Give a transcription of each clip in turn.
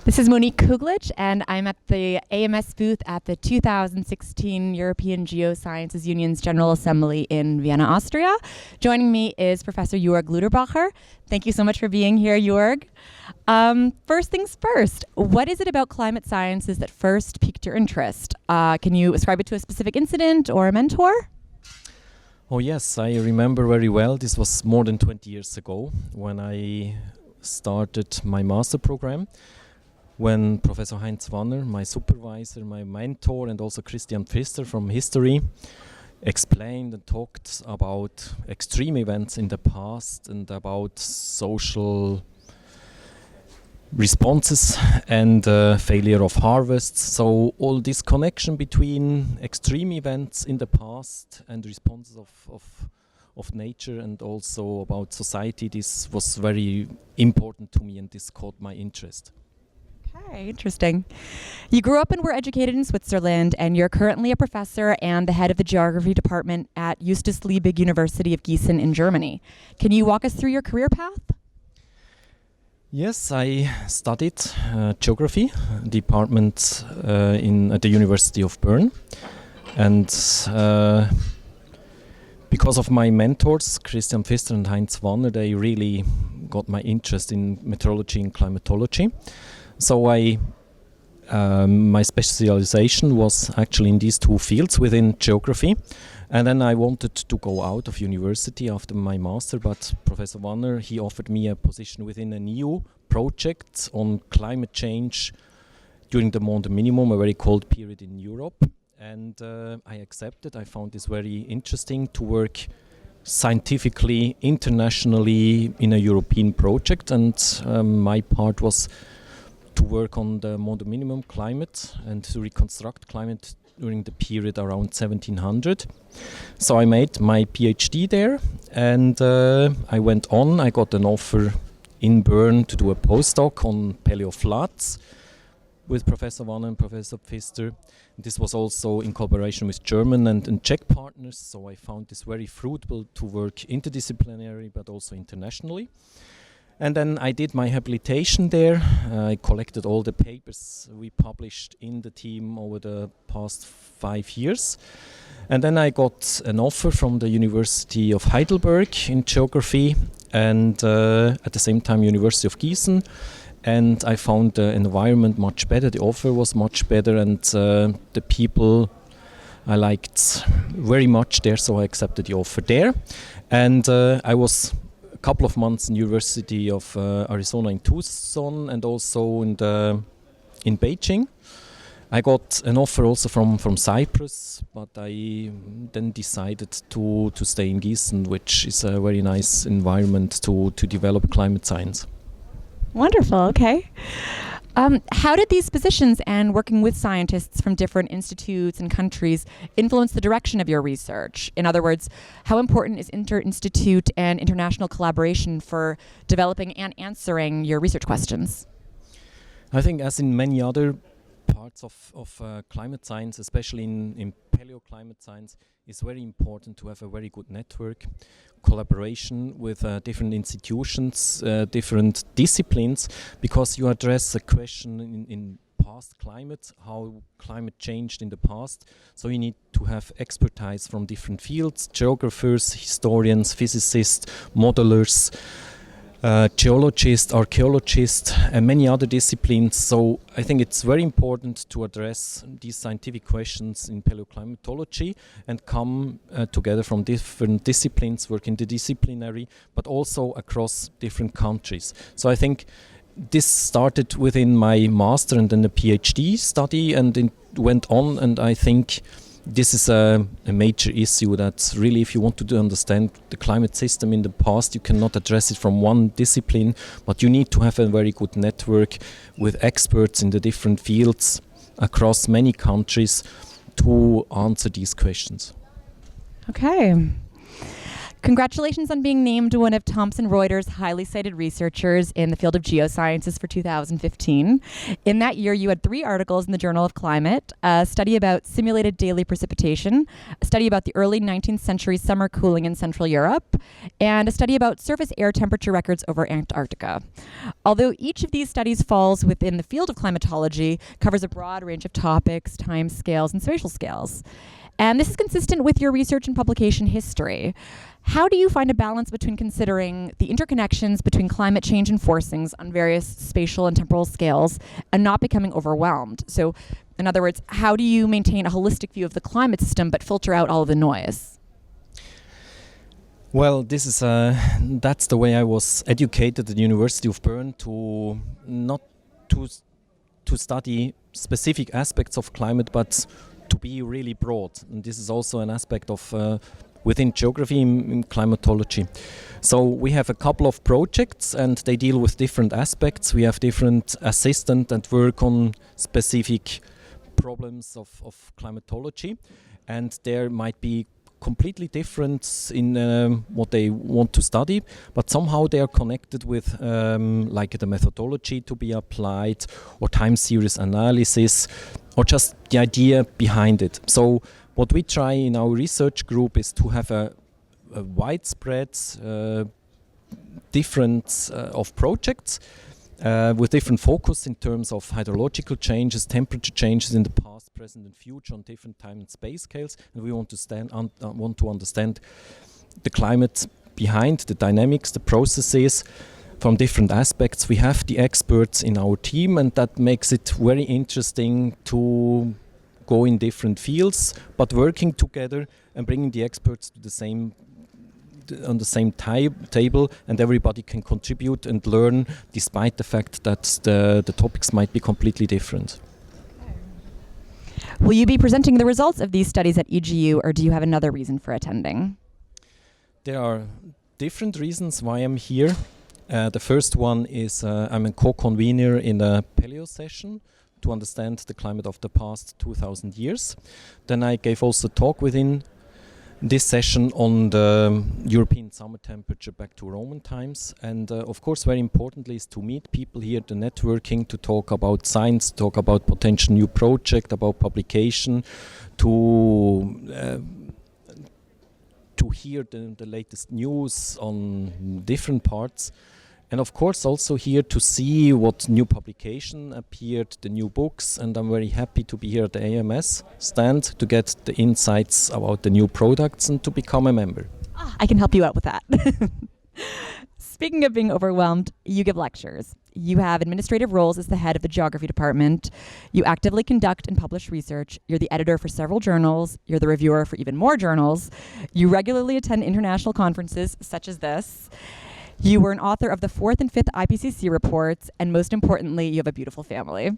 This is Monique Kuglitsch, and I'm at the AMS booth at the 2016 European Geosciences Union's General Assembly in Vienna, Austria. Joining me is Professor Juerg Luterbacher. Thank you so much for being here, Juerg. First things first, what is it about climate sciences that first piqued your interest? Can you ascribe it to a specific incident or a mentor? Oh yes, I remember very well. This was more than 20 years ago when I started my master program, when Professor Heinz Wanner, my supervisor, my mentor, and also Christian Pfister from history explained and talked about extreme events in the past and about social responses and failure of harvests. So all this connection between extreme events in the past and responses of nature and also about society, this was very important to me and this caught my interest. Okay, interesting. You grew up and were educated in Switzerland, and you're currently a professor and the head of the geography department at Justus Liebig University of Giessen in Germany. Can you walk us through your career path? Yes, I studied geography department at the University of Bern, and because of my mentors, Christian Pfister and Heinz Wanner, they really got my interest in meteorology and climatology. So my specialization was actually in these two fields within geography. And then I wanted to go out of university after my master, but Professor Wanner, he offered me a position within a new project on climate change during the Mond Minimum, a very cold period in Europe. And I accepted. I found this very interesting to work scientifically, internationally in a European project. And my part was to work on the Mond Minimum climate and to reconstruct climate during the period around 1700. So I made my PhD there, and I went on. I got an offer in Bern to do a postdoc on paleo floods with Professor Wanner and Professor Pfister. This was also in collaboration with German and Czech partners, so I found this very fruitful to work interdisciplinary but also internationally. And then I did my habilitation there. I collected all the papers we published in the team over the past 5 years. And then I got an offer from the University of Heidelberg in geography and at the same time University of Giessen. And I found the environment much better, the offer was much better, and the people I liked very much there, so I accepted the offer there. And I was a couple of months in University of Arizona in Tucson and also in Beijing. I got an offer also from Cyprus, but I then decided to stay in Gießen, which is a very nice environment to develop climate science. Wonderful, okay. How did these positions and working with scientists from different institutes and countries influence the direction of your research? In other words, how important is inter-institute and international collaboration for developing and answering your research questions? I think as in many other parts of climate science, especially in paleoclimate science, it's very important to have a very good network, collaboration with different institutions, different disciplines, because you address a question in past climate, how climate changed in the past. So you need to have expertise from different fields, geographers, historians, physicists, modelers, geologists, archaeologists, and many other disciplines. So I think it's very important to address these scientific questions in paleoclimatology and come together from different disciplines, work interdisciplinary, but also across different countries. So I think this started within my master and then the PhD study, and it went on, and I think this is a major issue that really, if you want to understand the climate system in the past, you cannot address it from one discipline, but you need to have a very good network with experts in the different fields across many countries to answer these questions. Okay. Congratulations on being named one of Thomson Reuters' highly cited researchers in the field of geosciences for 2015. In that year, you had 3 articles in the Journal of Climate, a study about simulated daily precipitation, a study about the early 19th century summer cooling in Central Europe, and a study about surface air temperature records over Antarctica. Although each of these studies falls within the field of climatology, covers a broad range of topics, time scales, and spatial scales. And this is consistent with your research and publication history. How do you find a balance between considering the interconnections between climate change and forcings on various spatial and temporal scales and not becoming overwhelmed? So, in other words, how do you maintain a holistic view of the climate system but filter out all of the noise? Well, this is that's the way I was educated at the University of Bern, to not to study specific aspects of climate, but to be really broad. And this is also an aspect of within geography in climatology. So we have a couple of projects and they deal with different aspects. We have different assistants that work on specific problems of climatology, and there might be completely different in what they want to study, but somehow they are connected with like the methodology to be applied, or time series analysis, or just the idea behind it. So what we try in our research group is to have a widespread difference of projects with different focus in terms of hydrological changes, temperature changes in the past, present and future on different time and space scales, and we want to understand the climate behind, the dynamics, the processes from different aspects. We have the experts in our team, and that makes it very interesting to go in different fields, but working together and bringing the experts to the same on the same table, and everybody can contribute and learn, despite the fact that the topics might be completely different. Will you be presenting the results of these studies at EGU, or do you have another reason for attending? There are different reasons why I'm here. The first one is I'm a co-convener in a paleo session to understand the climate of the past 2,000 years. Then I gave also a talk within this session on the European summer temperature back to Roman times, and of course very importantly is to meet people here, the networking, to talk about science, talk about potential new project, about publication, to hear the latest news on different parts. And of course also here to see what new publication appeared, the new books, and I'm very happy to be here at the AMS stand to get the insights about the new products and to become a member. I can help you out with that. Speaking of being overwhelmed, you give lectures. You have administrative roles as the head of the geography department. You actively conduct and publish research. You're the editor for several journals. You're the reviewer for even more journals. You regularly attend international conferences such as this. You were an author of the 4th and 5th IPCC reports, and most importantly, you have a beautiful family.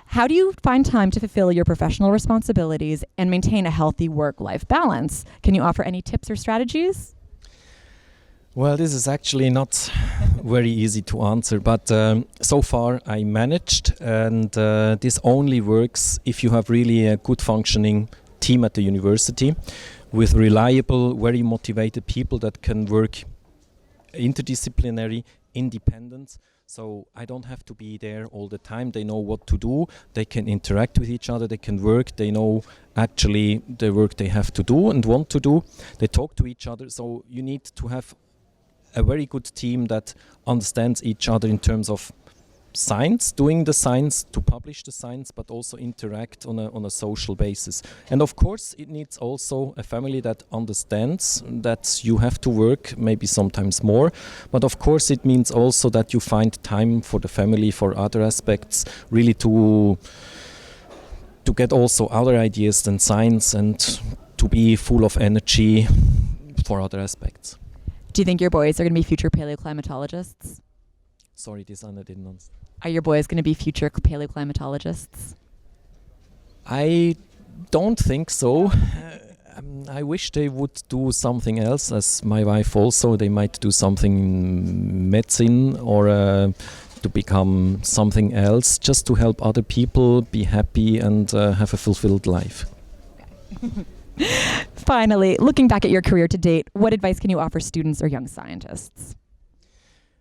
How do you find time to fulfill your professional responsibilities and maintain a healthy work-life balance? Can you offer any tips or strategies? Well, this is actually not very easy to answer, but so far I managed, and this only works if you have really a good functioning team at the university with reliable, very motivated people that can work interdisciplinary, independent. So I don't have to be there all the time. They know what to do. They can interact with each other. They can work. They know actually the work they have to do and want to do. They talk to each other. So you need to have a very good team that understands each other in terms of science, doing the science, to publish the science, but also interact on a social basis. And of course it needs also a family that understands that you have to work, maybe sometimes more, but of course it means also that you find time for the family, for other aspects, really to get also other ideas than science, and to be full of energy for other aspects. Do you think your boys are going to be future paleoclimatologists? Sorry, this Anna didn't understand. Are your boys going to be future paleoclimatologists? I don't think so. I wish they would do something else, as my wife also. They might do something in medicine, or to become something else, just to help other people be happy and have a fulfilled life. Finally, looking back at your career to date, what advice can you offer students or young scientists?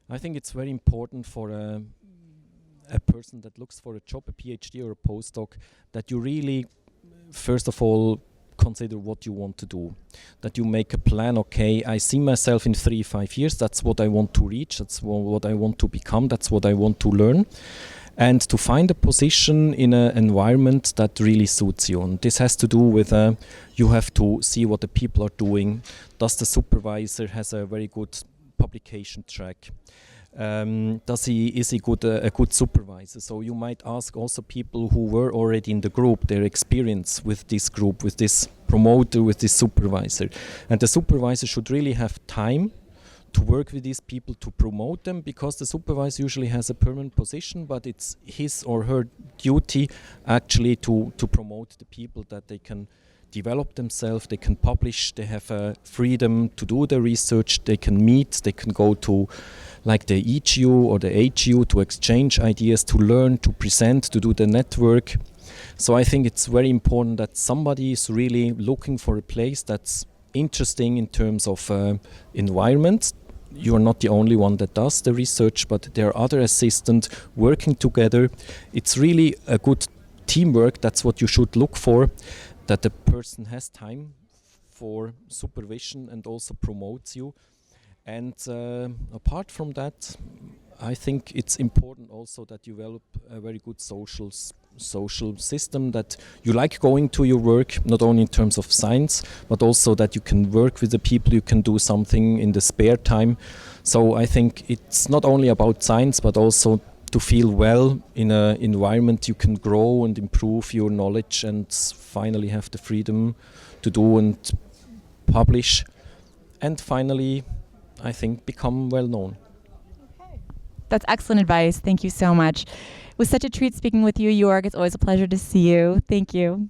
I think it's very important for a person that looks for a job, a PhD or a postdoc, that you really, first of all, consider what you want to do. That you make a plan, okay, I see myself in 3-5 years, that's what I want to reach, that's what I want to become, that's what I want to learn. And to find a position in an environment that really suits you. And this has to do with you have to see what the people are doing. Does the supervisor has a very good publication track? Is he a good supervisor? So you might ask also people who were already in the group, their experience with this group, with this promoter, with this supervisor. And the supervisor should really have time to work with these people, to promote them, because the supervisor usually has a permanent position, but it's his or her duty actually to promote the people, that they can develop themselves, they can publish, they have freedom to do their research, they can meet, they can go to like the EGU or the HU to exchange ideas, to learn, to present, to do the network. So I think it's very important that somebody is really looking for a place that's interesting in terms of environment. You're not the only one that does the research, but there are other assistants working together. It's really a good teamwork. That's what you should look for, that the person has time for supervision and also promotes you. And apart from that, I think it's important also that you develop a very good social system, that you like going to your work, not only in terms of science, but also that you can work with the people, you can do something in the spare time. So I think it's not only about science, but also to feel well in an environment you can grow and improve your knowledge and finally have the freedom to do and publish. And finally, I think, become well known. That's excellent advice. Thank you so much. It was such a treat speaking with you, Juerg. It's always a pleasure to see you. Thank you.